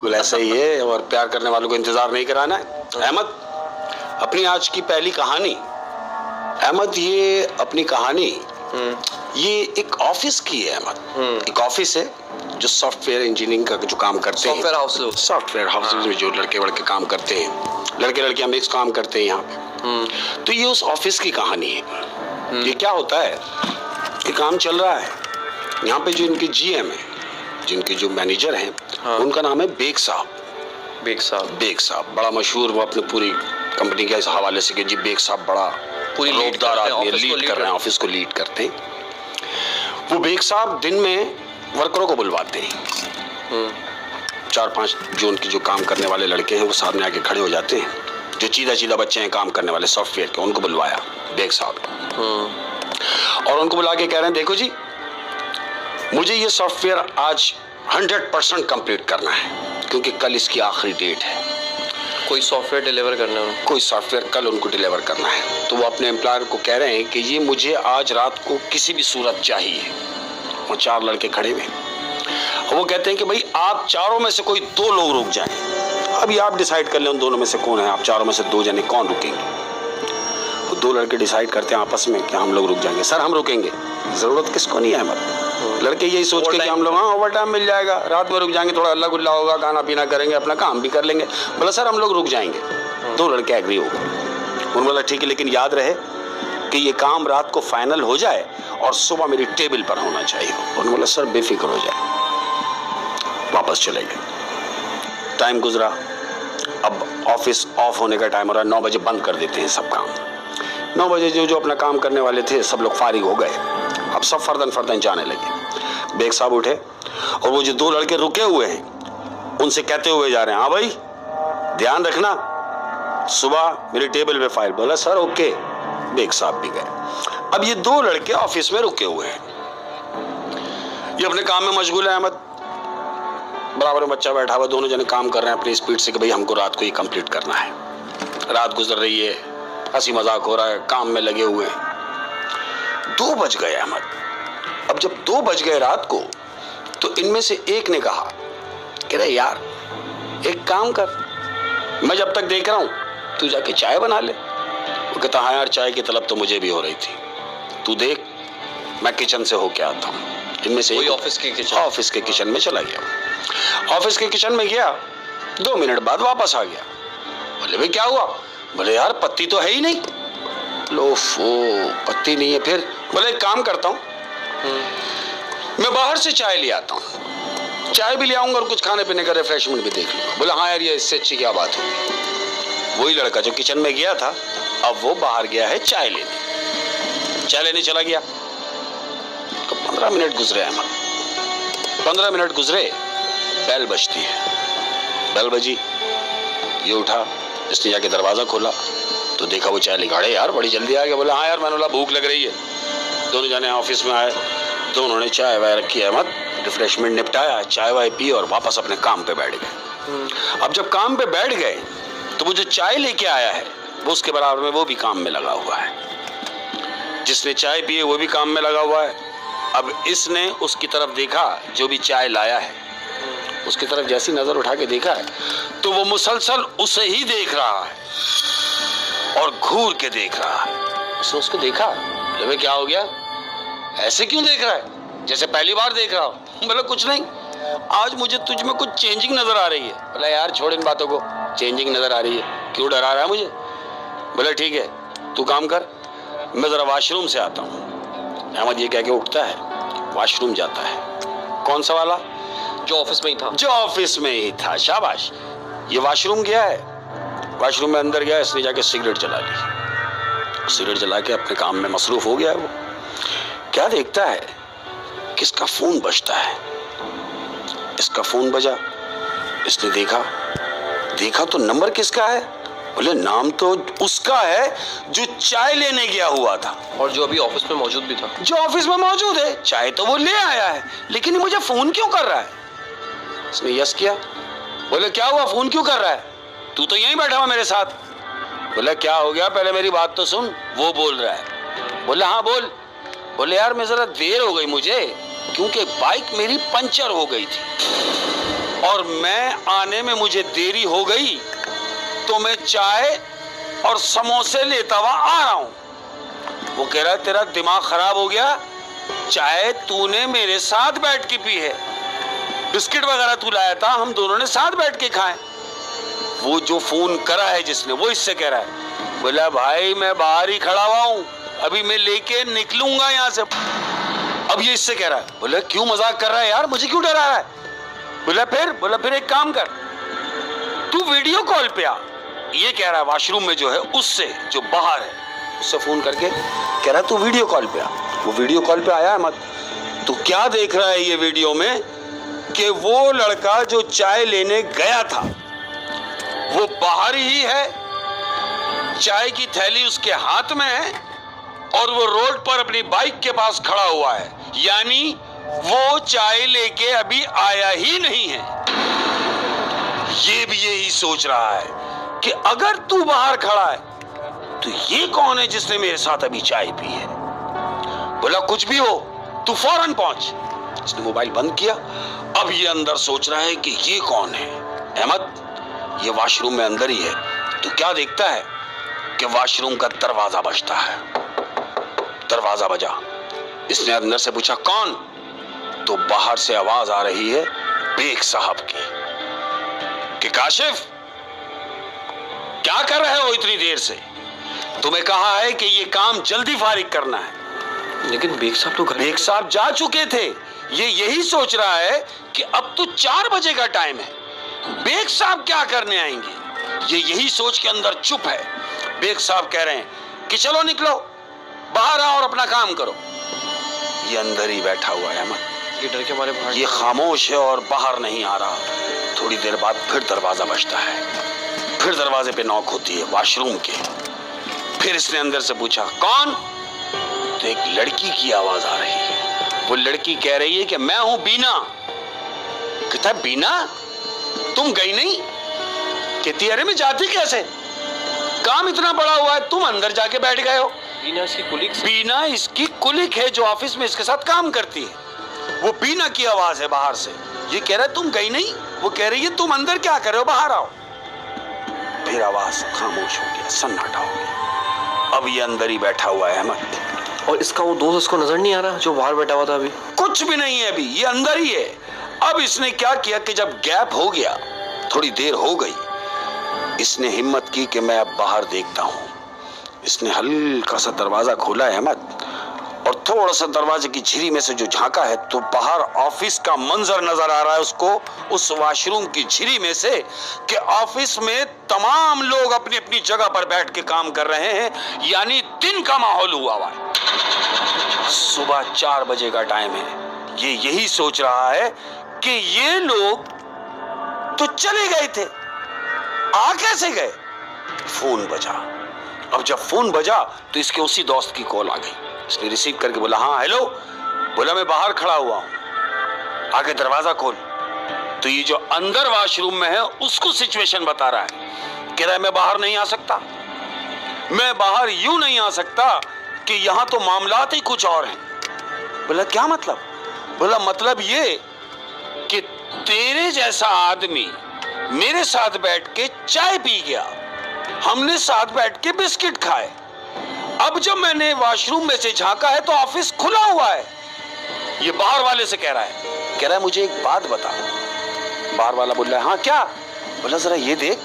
बिल्कुल ऐसा ही है और प्यार करने वालों को इंतजार नहीं कराना है। अहमद, अपनी आज की पहली कहानी। अहमद, ये अपनी कहानी ये एक ऑफिस की है। अहमद, एक ऑफिस है जो सॉफ्टवेयर इंजीनियरिंग का जो काम करते हैं। सॉफ्टवेयर हाउस में जो लड़के वड़के काम करते हैं, लड़के लड़कियां मिक्स काम करते हैं यहाँ पे। तो ये उस ऑफिस की कहानी है। ये क्या होता है, ये काम चल रहा है यहाँ पे। जो इनके जीएम है, जिनके जो मैनेजर हैं, उनका नाम है बेग साहब। बेग साहब बड़ा मशहूर, वो अपने पूरी कंपनी के इस हवाले से कि जी बेग साहब बड़ा पूरी लीडदार आदमी, लीड कर रहे हैं, ऑफिस को लीड करते हैं। वो बेग साहब दिन में वर्करों को बुलवाते हैं। 4-5 जो उनके जो काम करने वाले लड़के हैं वो सामने आके खड़े हो जाते हैं। जो चीदा बच्चे हैं काम करने वाले सॉफ्टवेयर के, उनको बुलवाया बेग साहब और उनको बुला के कह रहे हैं, देखो जी, मुझे ये सॉफ्टवेयर आज 100% कंप्लीट करना है क्योंकि कल इसकी आखिरी डेट है। कोई सॉफ्टवेयर डिलीवर करना है, कोई सॉफ्टवेयर कल उनको डिलीवर करना है। तो वो अपने एम्प्लॉयर को कह रहे हैं कि ये मुझे आज रात को किसी भी सूरत चाहिए। वो 4 लड़के खड़े हुए, वो कहते हैं कि भाई आप चारों में से कोई 2 लोग रुक जाएं। अभी आप डिसाइड कर लें उन दोनों में से कौन है। आप चारों में से 2 जने कौन रुकेंगे? वो 2 लड़के डिसाइड करते हैं आपस में कि हम लोग रुक जाएंगे। सर हम रुकेंगे। जरूरत किसको नहीं है अहमद। लड़के यही सोच के कि हम लोग ओवर टाइम मिल जाएगा, रात में रुक जाएंगे, थोड़ा अल्लाह गुल्ला होगा, खाना पीना करेंगे, अपना काम भी कर लेंगे। बोला सर हम लोग रुक जाएंगे। 2 लड़के एग्री हो गए। उन्होंने बोला ठीक है, लेकिन याद रहे कि ये काम रात को फाइनल हो जाए और सुबह मेरी टेबल पर होना चाहिए। उन्होंने बोला सर बेफिक्र हो जाए। वापस चले गए। टाइम गुजरा, अब ऑफिस ऑफ होने का टाइम हो रहा है। 9 बजे बंद कर देते हैं सब काम। 9 बजे जो अपना काम करने वाले थे सब लोग फारिग हो गए। अब सब फर्दन जाने लगे। बेग साहब उठे और वो जो 2 लड़के रुके हुए हैं उनसे कहते हुए जा रहे हैं, हाँ भाई ध्यान रखना, सुबह मेरी टेबल पे फाइल। बोला सर ओके। बेग साहब भी गए। अब ये 2 लड़के ऑफिस में रुके हुए हैं, ये अपने काम में मशगूल है। अहमद, बराबर में बच्चा बैठा हुआ, दोनों जने काम कर रहे हैं अपनी स्पीड से कि भाई हमको रात को ये कंप्लीट करना है। रात गुजर रही है, हंसी मजाक हो रहा है, काम में लगे हुए हैं। 2 बज गए अहमद। अब जब 2 बज गए रात को, तो इनमें से एक ने कहा कि अरे यार एक काम कर, मैं जब तक देख रहा हूं तू जाके चाय बना ले। वो कहता हाँ यार, चाय की तलब तो मुझे भी हो रही थी, तू देख मैं किचन से होके आता हूँ। इनमें से ऑफिस के किचन में चला गया। ऑफिस के किचन में गया, 2 मिनट बाद वापस आ गया। बोले भाई क्या हुआ? बोले यार पत्ती तो है ही नहीं। लोफो, पत्ती नहीं है। फिर बोले एक काम करता हूँ, मैं बाहर से चाय ले आता हूँ, चाय भी ले आऊंगा और कुछ खाने पीने का रिफ्रेशमेंट भी देख लूंगा। बोला हाँ यार, ये इससे अच्छी क्या बात होगी। वही लड़का जो किचन में गया था, अब वो बाहर गया है चाय लेने चला गया। तो 15 मिनट गुजरे अहमद। 15 मिनट गुजरे, बेल बजती है। बेल बजी, ये उठा, इसने जाके दरवाजा खोला तो देखा वो चाय लेकर। यार बड़ी जल्दी आ गया। बोला हाँ यार, मैंने बोला भूख लग रही है। दोनों जाने ऑफिस में आए, दोनों ने चाय वाय रखी है, मत रिफ्रेशमेंट निपटाया, चाय वाय पी और वापस अपने काम पे बैठ गए। अब जब काम पे बैठ गए तो वो जो चाय लेके आया है वो उसके बराबर में वो भी काम में लगा हुआ है। जिसने चाय पी है वो भी काम में लगा हुआ है। अब इसने उसकी तरफ देखा, जो भी चाय लाया है उसकी तरफ जैसी नजर उठा के देखा है तो वो मुसलसल उसे ही देख रहा है और घूर के देख रहा है। उसने उसको देखा, बोले क्या हो गया, ऐसे क्यों देख रहा है जैसे पहली बार देख रहा हो? बोला कुछ नहीं, आज मुझे तुझ में कुछ चेंजिंग नजर आ रही है। बोला यार छोड़ इन बातों को, चेंजिंग नजर आ रही है, क्यों डरा रहा है मुझे? बोला ठीक है तू काम कर, मैं जरा वॉशरूम से आता हूँ। अहमद ये कह के उठता है, वॉशरूम जाता है। कौन सा वाला? जो ऑफिस में ही था। जो ऑफिस में ही था, शाबाश। ये वॉशरूम गया है, वॉशरूम में अंदर गया, इसने जाके सिगरेट जला ली। सिगरेट जला के अपने काम में मसरूफ हो गया है। वो क्या देखता है, किसका फोन बजता है। इसका फोन बजा, इसने देखा तो नंबर किसका है? बोले नाम तो उसका है जो चाय लेने गया हुआ था और जो अभी ऑफिस में मौजूद भी था। जो ऑफिस में मौजूद है, चाय तो वो ले आया है, लेकिन मुझे फोन क्यों कर रहा है? इसने यस किया। बोले क्या हुआ, फोन क्यों कर रहा है? तू तो यहीं बैठा हुआ मेरे साथ। बोले क्या हो गया, पहले मेरी बात तो सुन। वो बोल रहा है। बोले हाँ बोल। बोले यार मैं जरा देर हो गई मुझे, क्योंकि बाइक मेरी पंचर हो गई थी। और मैं आने में मुझे देरी हो गई तो मैं चाय और समोसे लेता हुआ आ रहा हूं। वो कह रहा है तेरा दिमाग खराब हो गया, चाय तूने मेरे साथ बैठ के पी है, बिस्किट वगैरह तू लाया था, हम दोनों ने साथ बैठ के खाए। वो जो फोन करा है जिसने, वो इससे कह रहा है, बोला भाई मैं बाहर ही खड़ा हुआ हूं, अभी मैं लेके निकलूंगा यहां से। अब ये इससे कह रहा है, बोला क्यों मजाक कर रहा है यार, मुझे क्यों डरा रहा है? बोला फिर एक काम कर, तू वीडियो कॉल पे आ। ये कह रहा है वॉशरूम में जो है उससे, जो बाहर है उससे फोन करके कह रहा है तू वीडियो कॉल पे आ। वो वीडियो कॉल पे आया मत, तू क्या देख रहा है ये वीडियो में कि वो लड़का जो चाय लेने गया था वो बाहर ही है, चाय की थैली उसके हाथ में है और वो रोड पर अपनी बाइक के पास खड़ा हुआ है, यानी वो चाय लेके अभी आया ही नहीं है। ये भी यही सोच रहा है कि अगर तू बाहर खड़ा है तो ये कौन है जिसने मेरे साथ अभी चाय पी है। बोला कुछ भी हो तू फौरन पहुंच। इसने मोबाइल बंद किया। अब ये अंदर सोच रहा है कि ये कौन है। अहमद ये वॉशरूम में अंदर ही है तो क्या देखता है कि वॉशरूम का दरवाजा बजता है। दरवाजा बजा, इसने अंदर से पूछा कौन, तो बाहर से आवाज आ रही है बेग साहब की कि काशिफ क्या कर रहे हो इतनी देर से, तुम्हें कहा है कि ये काम जल्दी फारिग करना है। लेकिन बेग साहब तो घर, बेग साहब जा चुके थे। ये यही सोच रहा है कि अब तो 4 बजे का टाइम है, बेग साहब क्या करने आएंगे। ये यही सोच के अंदर चुप है। बेग साहब कह रहे हैं कि चलो निकलो बाहर आओ और अपना काम करो। ये अंदर ही बैठा हुआ है अहमद, ये डर के मारे बाहर, ये खामोश है और बाहर नहीं आ रहा। थोड़ी देर बाद फिर दरवाजा बजता है, फिर दरवाजे पे नॉक होती है वॉशरूम के। फिर इसने अंदर से पूछा कौन, तो एक लड़की की आवाज आ रही है। वो लड़की कह रही है कि मैं हूं बीना। कहता है बीना तुम गई नहीं? कहती अरे मैं जाती कैसे, काम इतना बड़ा हुआ है, तुम अंदर जाके बैठ गए हो। बीना इसकी कुलीग, बीना इसकी कुलीग है जो ऑफिस में इसके साथ काम करती है। वो बीना की आवाज है बाहर से। ये कह रहा है तुम गई नहीं, वो कह रही है तुम अंदर क्या कर रहे हो, बाहर आओ। फिर आवाज खामोश हो गया, सन्नाटा हो गया। अब ये अंदर ही बैठा हुआ है अहमद। और इसका वो दोस्त उसको नजर नहीं आ रहा जो बाहर बैठा हुआ था अभी? कुछ भी नहीं है, अभी ये अंदर ही है। अब इसने क्या किया कि जब गैप हो गया, थोड़ी देर हो गई, इसने हिम्मत की कि मैं अब बाहर देखता हूं। इसने हल्का सा दरवाजा खोला है अहमद और थोड़ा सा दरवाजे की झिरी में से जो झांका है तो बाहर ऑफिस का मंजर नजर आ रहा है उसको, उस वॉशरूम की झिरी में से, कि ऑफिस में तमाम लोग अपनी अपनी जगह पर बैठ के काम कर रहे हैं, यानी दिन का माहौल हुआ हुआ है। सुबह 4 बजे का टाइम है। ये यही सोच रहा है कि ये लोग तो चले गए थे, आ कैसे गए। फोन बजा। अब जब फोन बजा तो इसके उसी दोस्त की कॉल आ गई। इसने रिसीव करके बोला हाँ हेलो। बोला मैं बाहर खड़ा हुआ हूं, आके दरवाजा खोल। तो ये जो अंदर वॉशरूम में है उसको सिचुएशन बता रहा है। कह रहा है मैं बाहर नहीं आ सकता, मैं बाहर यूं नहीं आ सकता कि यहां तो मामलात ही कुछ और हैं। बोला क्या मतलब? बोला मतलब ये कि तेरे जैसा आदमी मेरे साथ बैठ के चाय पी गया, हमने साथ बैठ के बिस्किट खाए, अब जब मैंने वॉशरूम में से झांका है तो ऑफिस खुला हुआ है। ये बाहर वाले से कह रहा है मुझे एक बात बता। बाहर वाला बोल रहा है हाँ क्या? बोला जरा ये देख,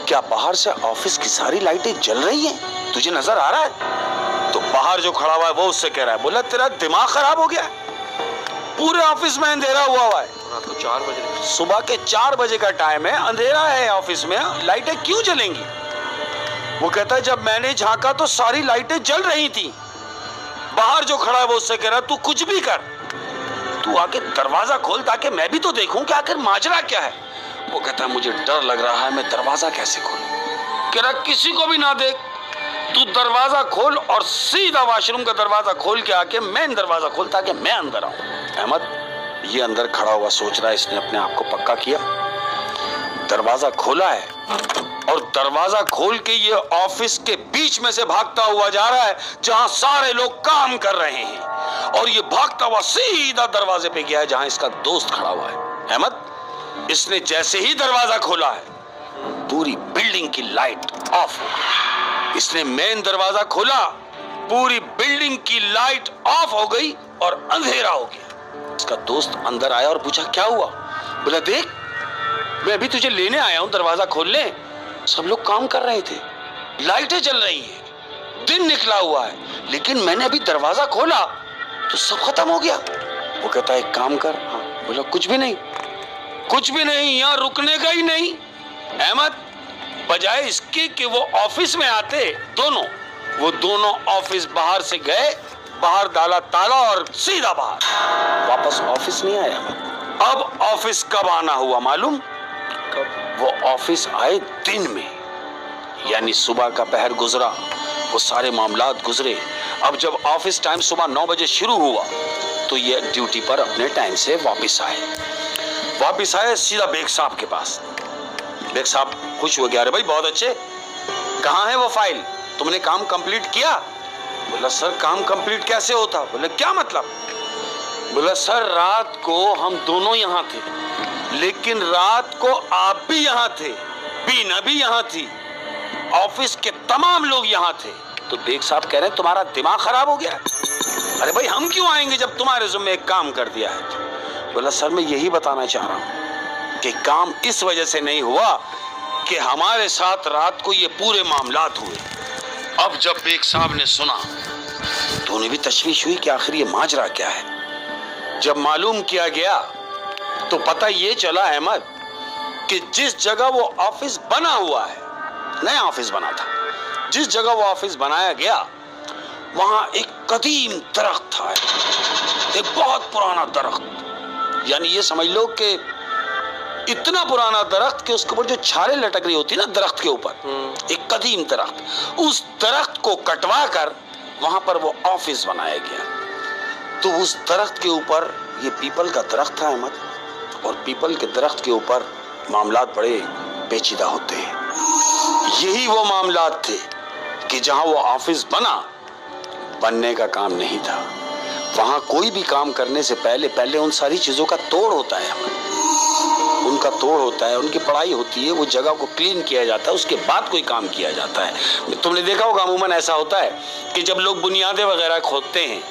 क्या बाहर से ऑफिस की सारी लाइटें जल रही हैं, तुझे नजर आ रहा है? तो बाहर जो खड़ा हुआ है वो उससे कह रहा है, बोला तेरा दिमाग खराब हो गया, पूरे ऑफिस में अंधेरा हुआ हुआ है, रात को 4 बजे, सुबह के 4 बजे का टाइम है, अंधेरा है ऑफिस में, लाइटें क्यों जलेंगी? वो कहता है जब मैंने झांका तो सारी लाइटें जल रही थी। बाहर जो खड़ा है वो उससे कह रहा है तू कुछ भी कर, तू आके दरवाजा खोल ताकि मैं भी तो देखूं कि आखिर माजरा क्या है। वो कहता है मुझे डर लग रहा है, मैं दरवाजा कैसे खोलूं? कह रहा किसी को भी ना देख, तू दरवाजा खोल और सीधा वॉशरूम का दरवाजा खोल के आके मेन दरवाजा खोल ताकि मैं अंदर आऊं। अहमद ये अंदर खड़ा हुआ सोच रहा है इसने अपने आप को पक्का किया, दरवाजा खोला है और दरवाजा खोल के ये ऑफिस के बीच में से भागता हुआ जा रहा है जहां सारे लोग काम कर रहे हैं, और ये भागता हुआ सीधा दरवाजे पे गया है जहां इसका दोस्त खड़ा हुआ है। अहमद इसने जैसे ही दरवाजा खोला है, पूरी बिल्डिंग की लाइट ऑफ हो गई। इसने मेन दरवाजा खोला, पूरी बिल्डिंग की लाइट ऑफ हो गई और अंधेरा हो गया। इसका दोस्त अंदर आया और पूछा क्या हुआ? बोला देख, मैं अभी तुझे लेने आया हूं दरवाजा खोलने, सब लोग काम कर रहे थे, लाइटें जल रही हैं, दिन निकला हुआ है, लेकिन मैंने अभी दरवाजा खोला तो सब खत्म हो गया। वो कहता है एक काम कर। हाँ। बोला कुछ भी नहीं, कुछ भी नहीं, यहां रुकने का ही नहीं। अहमद, बजाय इसके कि वो ऑफिस में आते, वो दोनों ऑफिस बाहर से गए, बाहर डाला ताला और सीधा बाहर, वापस ऑफिस नहीं आया। अब ऑफिस कब आना हुआ मालूम? कब? वो ऑफिस आए दिन में, यानी सुबह का पहर गुजरा, वो सारे मामलात गुजरे। अब जब ऑफिस टाइम सुबह 9 बजे शुरू हुआ तो ये ड्यूटी पर अपने टाइम से वापस आए सीधा बेग साहब के पास। बेग साहब खुश हो गया, अरे भाई बहुत अच्छे, कहाँ है वो फाइल, तुमने काम कंप्लीट किया? बोला सर काम कंप्लीट कैसे होता? बोले क्या मतलब? बोला सर रात को हम दोनों यहाँ थे, लेकिन रात को आप भी यहाँ थे, बीना भी यहाँ थी, ऑफिस के तमाम लोग यहाँ थे। तो बेग साहब कह रहे हैं तुम्हारा दिमाग खराब हो गया? अरे भाई हम क्यों आएंगे जब तुम्हारे ज़िम्मे एक काम कर दिया है। बोला सर मैं यही बताना चाह रहा हूँ कि काम इस वजह से नहीं हुआ कि हमारे साथ रात को ये पूरे मामलात हुए। अब जब बेग साहब ने सुना तो उन्हें भी तशवीश हुई कि आखिर ये माजरा क्या है। जब मालूम किया गया तो पता ये चला अहमद कि जिस जगह वो ऑफिस बना हुआ है, नया ऑफिस बना था, जिस जगह वो ऑफिस बनाया गया वहां एक कदीम दरख्त था, एक बहुत पुराना दरख्त, यानी ये समझ लो कि इतना पुराना दरख्त कि उसके ऊपर जो छाले लटक रही होती ना दरख्त के ऊपर, एक कदीम दरख्त, उस दरख्त को कटवा कर वहां पर वो ऑफिस बनाया गया। तो उस दरख्त के ऊपर, ये पीपल का दरख्त था अहमद, और पीपल के दरख्त के ऊपर मामलात बड़े पेचीदा होते हैं। यही वो मामलात थे कि जहां वो ऑफिस बनने का काम नहीं था, वहां कोई भी काम करने से पहले उन सारी चीजों का तोड़ होता है, उनका तोड़ होता है, उनकी पढ़ाई होती है, वो जगह को क्लीन किया जाता है, उसके बाद कोई काम किया जाता है। तुमने देखा होगा अमूमन ऐसा होता है कि जब लोग बुनियादें वगैरह खोदते हैं,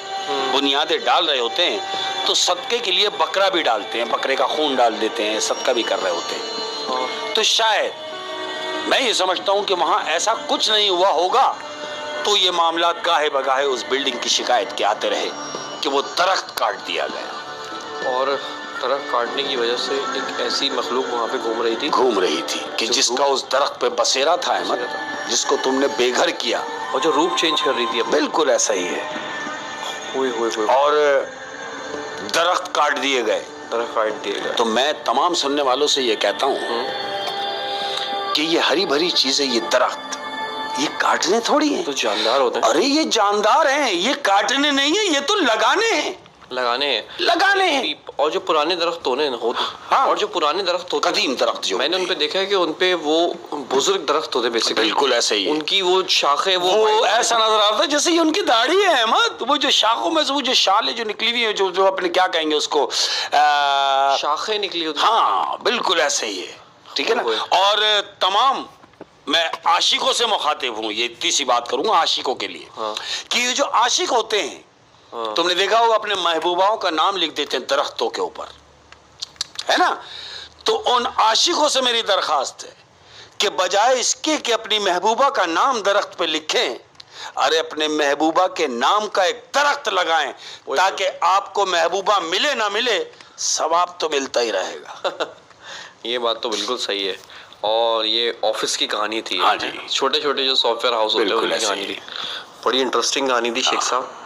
बुनियादें डाल रहे होते हैं, तो सदके के लिए बकरा भी डालते हैं, बकरे का खून डाल देते हैं, सदका भी कर रहे होते हैं। तो शायद मैं ये समझता हूँ कि वहां ऐसा कुछ नहीं हुआ होगा, तो ये मामला गाहे बगाहे उस बिल्डिंग की शिकायत के आते रहे कि वो दरख्त काट दिया गया। और दरख्त काटने की वजह से एक ऐसी मखलूक वहाँ पे घूम रही थी कि जिसका उस दरख्त पे बसेरा था अहमद, जिसको तुमने बेघर किया, और जो रूप चेंज कर रही थी। बिल्कुल ऐसा ही है। और दरख्त काट दिए गए। तो मैं तमाम सुनने वालों से ये कहता हूँ कि ये हरी भरी चीजें, ये दरख्त, ये काटने थोड़ी है, तो जानदार होते हैं। अरे ये जानदार हैं, ये काटने नहीं है, ये तो लगाने हैं। और जो पुराने दरख्त होते, हाँ, और जो पुराने दरख्त होते, कदीम दरख्त जो मैंने उनपे देखा है कि उनपे वो बुजुर्ग दरख्त होते बेसिकली। बिल्कुल ऐसे ही। उनकी वो शाखें वो ऐसा नजर आता है जैसे ये उनकी दाढ़ी है अहमद, वो जो शाखों में से वो जो शालें जो निकली हुई है, जो अपने क्या कहेंगे उसको, शाखें निकली होती। हाँ बिल्कुल ऐसे ही है, ठीक है ना। और तमाम मैं आशिकों से मुखातिब हूँ, ये इतनी सी बात करूंगा आशिकों के लिए, हाँ। कि ये जो आशिक होते हैं, हाँ। तुमने देखा होगा अपने महबूबाओं का नाम लिख देते हैं दरख्तों के ऊपर, है ना। तो उन आशिकों से मेरी दरखास्त है कि बजाय इसके कि अपनी महबूबा का नाम दरख्त पे लिखें, अरे अपने महबूबा के नाम का एक दरख्त लगाएं, ताकि आपको महबूबा मिले ना मिले, सवाब तो मिलता ही रहेगा। ये बात तो बिल्कुल सही है। और ये ऑफिस की कहानी थी। हाँ जी। छोटे छोटे जो सॉफ्टवेयर हाउस होते हैं उनकी कहानी थी। बड़ी इंटरेस्टिंग कहानी थी शेख साहब।